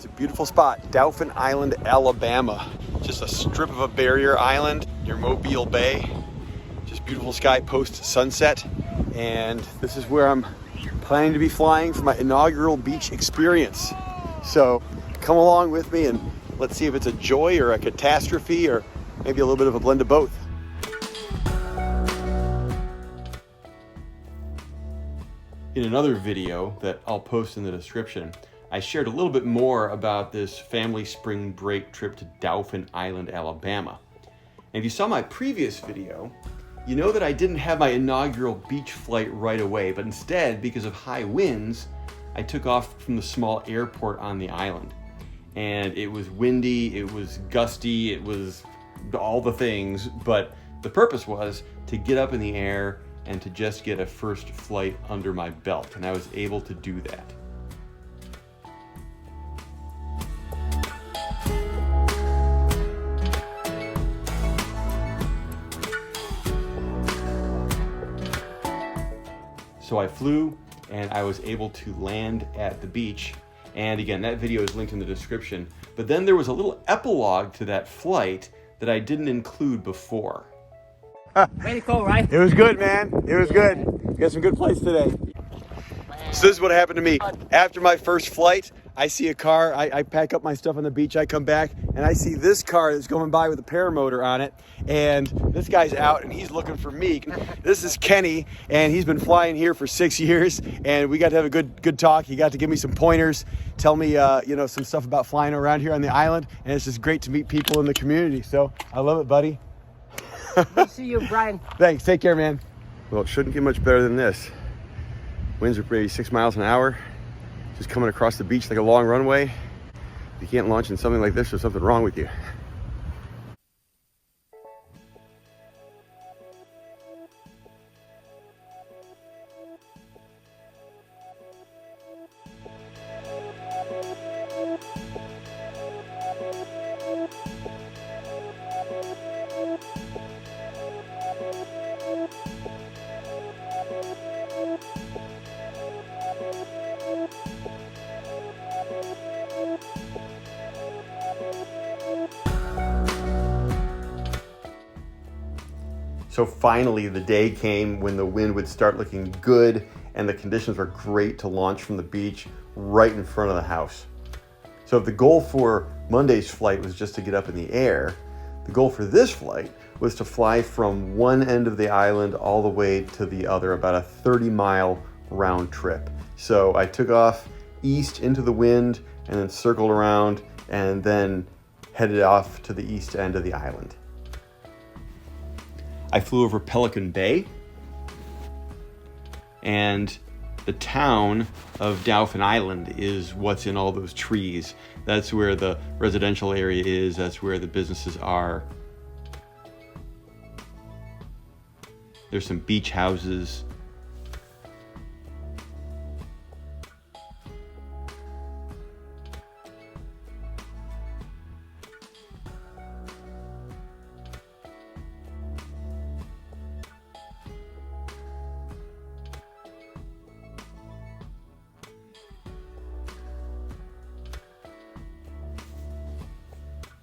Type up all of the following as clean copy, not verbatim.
It's a beautiful spot, Dauphin Island, Alabama. Just a strip of a barrier island near Mobile Bay. Just beautiful sky post sunset. And this is where I'm planning to be flying for my inaugural beach experience. So come along with me and let's see if it's a joy or a catastrophe or maybe a little bit of a blend of both. In another video that I'll post in the description, I shared a little bit more about this family spring break trip to Dauphin Island, Alabama. And if you saw my previous video, you know that I didn't have my inaugural beach flight right away, but instead, because of high winds, I took off from the small airport on the island. And it was windy, it was gusty, it was all the things, but the purpose was to get up in the air and to just get a first flight under my belt, and I was able to do that. So I flew and I was able to land at the beach, and again, that video is linked in the description, but then there was a little epilogue to that flight that I didn't include before. Way to go, right? It was good, man. It was good. We got some good flights today. So this is what happened to me. After my first flight, I see a car. I pack up my stuff on the beach. I come back and I see this car that's going by with a paramotor on it. And this guy's out and he's looking for me. This is Kenny, and he's been flying here for 6 years. And we got to have a good talk. He got to give me some pointers, tell me some stuff about flying around here on the island. And it's just great to meet people in the community. So I love it, buddy. Good to see you, Brian. Thanks. Take care, man. Well, it shouldn't get much better than this. Winds are maybe 6 miles an hour. Just coming across the beach like a long runway. If you can't launch in something like this, there's something wrong with you. So finally, the day came when the wind would start looking good and the conditions were great to launch from the beach right in front of the house. So if the goal for Monday's flight was just to get up in the air, the goal for this flight was to fly from one end of the island all the way to the other, about a 30-mile round trip. So I took off east into the wind and then circled around and then headed off to the east end of the island. I flew over Pelican Bay, and the town of Dauphin Island is what's in all those trees. That's where the residential area is, that's where the businesses are. There's some beach houses.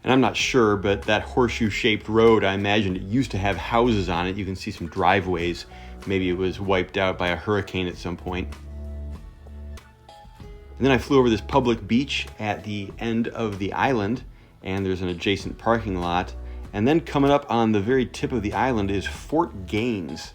And I'm not sure, but that horseshoe-shaped road, I imagine it used to have houses on it. You can see some driveways. Maybe it was wiped out by a hurricane at some point. And then I flew over this public beach at the end of the island, and there's an adjacent parking lot. And then coming up on the very tip of the island is Fort Gaines.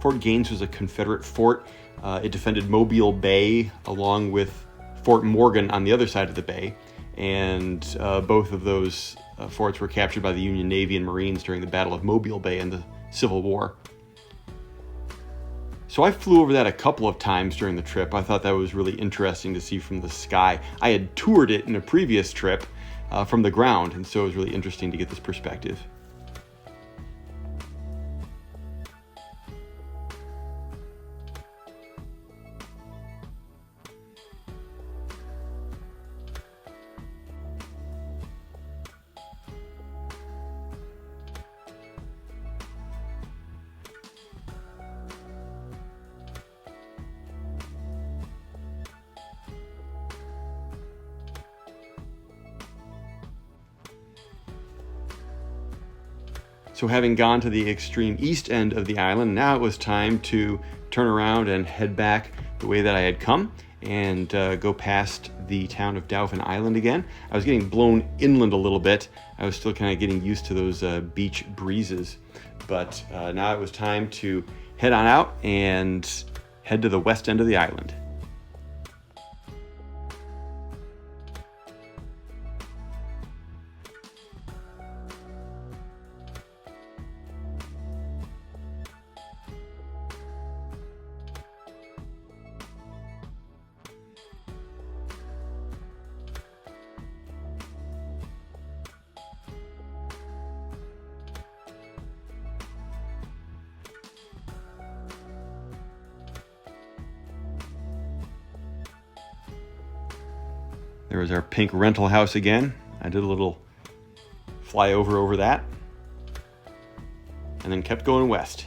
Fort Gaines was a Confederate fort. It defended Mobile Bay along with Fort Morgan on the other side of the bay. And both of those forts were captured by the Union Navy and Marines during the Battle of Mobile Bay in the Civil War. So I flew over that a couple of times during the trip. I thought that was really interesting to see from the sky. I had toured it in a previous trip from the ground, and so it was really interesting to get this perspective. So having gone to the extreme east end of the island, now it was time to turn around and head back the way that I had come and go past the town of Dauphin Island again. I was getting blown inland a little bit. I was still kind of getting used to those beach breezes. But now it was time to head on out and head to the west end of the island. There was our pink rental house again. I did a little flyover over that and then kept going west.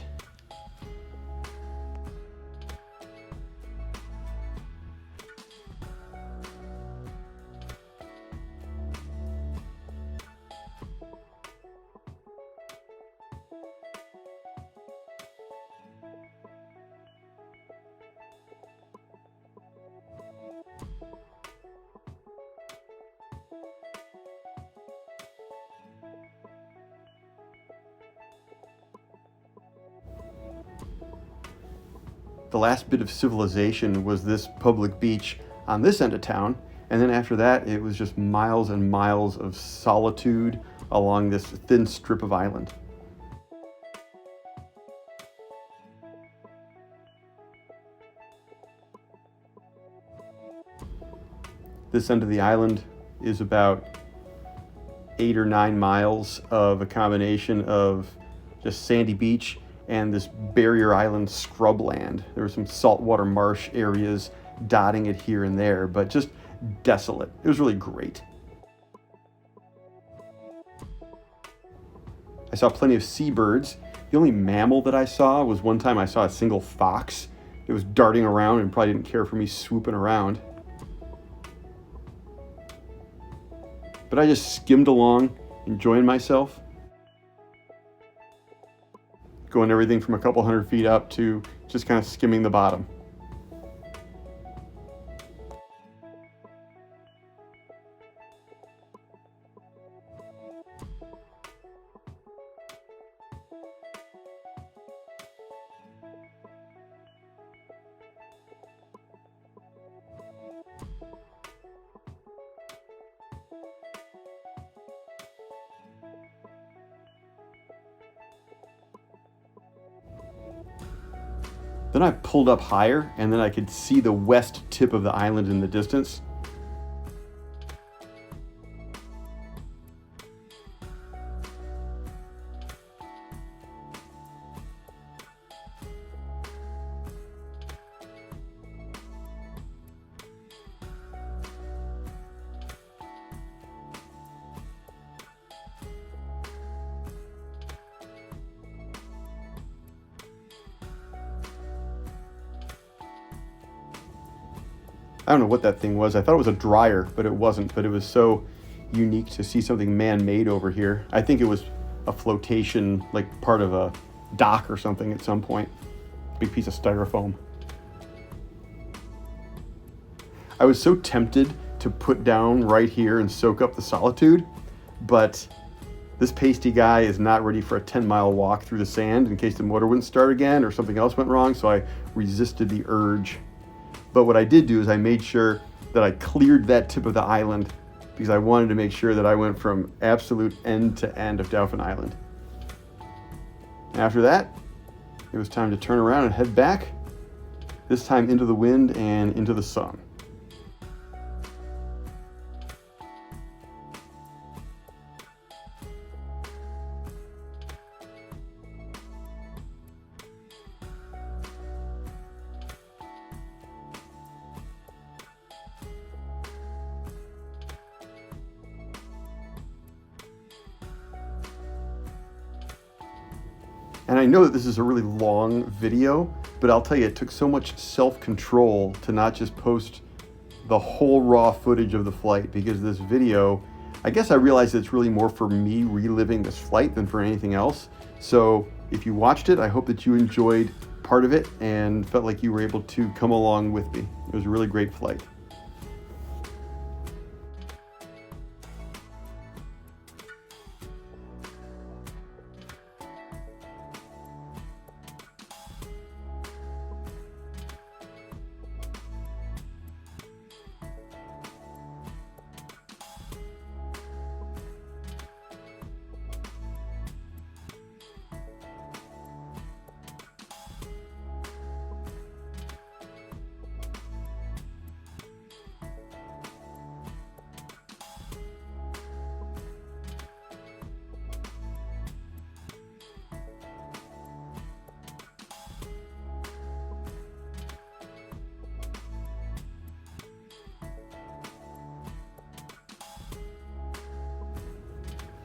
The last bit of civilization was this public beach on this end of town, and then after that it was just miles and miles of solitude along this thin strip of island. This end of the island is about 8 or 9 miles of a combination of just sandy beach and this barrier island scrubland. There were some saltwater marsh areas dotting it here and there, but just desolate. It was really great. I saw plenty of seabirds. The only mammal that I saw was one time I saw a single fox. It was darting around and probably didn't care for me swooping around. But I just skimmed along, enjoying myself. Going everything from a couple hundred feet up to just kind of skimming the bottom. Then I pulled up higher, and then I could see the west tip of the island in the distance. I don't know what that thing was. I thought it was a dryer, but it wasn't. But it was so unique to see something man-made over here. I think it was a flotation, like part of a dock or something at some point. Big piece of styrofoam. I was so tempted to put down right here and soak up the solitude, but this pasty guy is not ready for a 10-mile walk through the sand in case the motor wouldn't start again or something else went wrong, so I resisted the urge. But what I did do is I made sure that I cleared that tip of the island because I wanted to make sure that I went from absolute end to end of Dauphin Island. After that, it was time to turn around and head back, this time into the wind and into the sun. And I know that this is a really long video, but I'll tell you, it took so much self-control to not just post the whole raw footage of the flight, because this video, I guess I realized it's really more for me reliving this flight than for anything else. So if you watched it, I hope that you enjoyed part of it and felt like you were able to come along with me. It was a really great flight.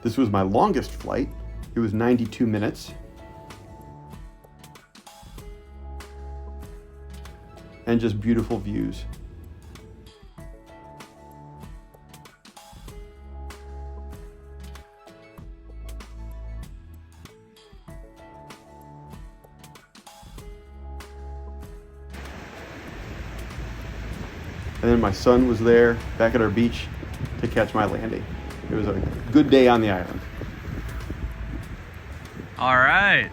This was my longest flight. It was 92 minutes. And just beautiful views. And then my son was there back at our beach to catch my landing. It was a good day on the island. All right.